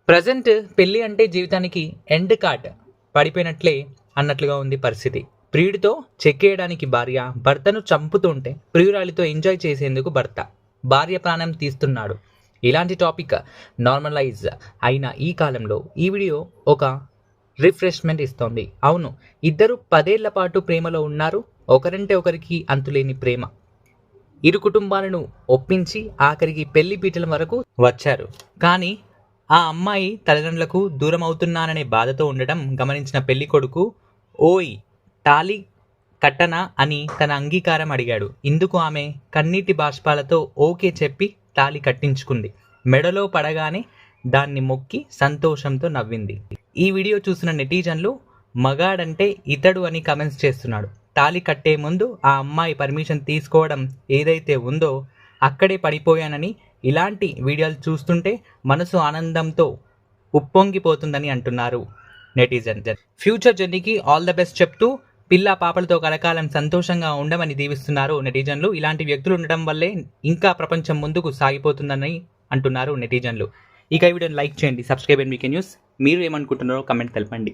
Present పెళ్లి అంటే జీవితానికి ఎండ్ కార్డ్ పడిపోయినట్లే అన్నట్లుగా ఉంది పరిస్థితి. ప్రియుడితో చెక్కేయడానికి భార్య, భర్తను చంపుతుంటే ప్రియురాలితో ఎంజాయ్ చేసేందుకు భర్త, భార్య ప్రాణం తీస్తున్నాడు. ఇలాంటి టాపిక్ నార్మలైజ్ అయిన ఈ కాలంలో ఈ వీడియో ఒక రిఫ్రెష్మెంట్ ఇస్తోంది. అవును, ఇద్దరు 10 ఏళ్ల పాటు ప్రేమలో ఉన్నారు. ఒకరంటే ఒకరికి అంతులేని ప్రేమ. ఇరు కుటుంబాలను ఒప్పించి ఆఖరికి పెళ్లి పీటల వరకు వచ్చారు. కానీ ఆ అమ్మాయి తల్లిదండ్రులకు దూరం అవుతున్నాననే బాధతో ఉండడం గమనించిన పెళ్లి కొడుకు, ఓయ్ తాళి కట్టనా అని తన అంగీకారం అడిగాడు. ఇందుకు ఆమె కన్నీటి బాష్పాలతో ఓకే చెప్పి తాళి కట్టించుకుంది. మెడలో పడగానే దాన్ని మొక్కి సంతోషంతో నవ్వింది. ఈ వీడియో చూసిన నెటిజన్లు మగాడంటే ఇతడు అని కమెంట్స్ చేస్తున్నాడు. తాళి కట్టే ముందు ఆ అమ్మాయి పర్మిషన్ తీసుకోవడం ఏదైతే ఉందో అక్కడే పడిపోయానని, ఇలాంటి వీడియోలు చూస్తుంటే మనసు ఆనందంతో ఉప్పొంగిపోతుందని అంటున్నారు నెటిజన్. ఫ్యూచర్ జర్నీకి ఆల్ ద బెస్ట్ చెప్తూ పిల్ల పాపలతో కలకాలం సంతోషంగా ఉండమని దీవిస్తున్నారు నెటిజన్లు. ఇలాంటి వ్యక్తులు ఉండడం వల్లే ఇంకా ప్రపంచం ముందుకు సాగిపోతుందని అంటున్నారు నెటిజన్లు. ఇక ఈ వీడియోని లైక్ చేయండి, సబ్స్క్రైబ్ అండ్ వీకే న్యూస్. మీరు ఏమనుకుంటున్నారో కమెంట్ తెలపండి.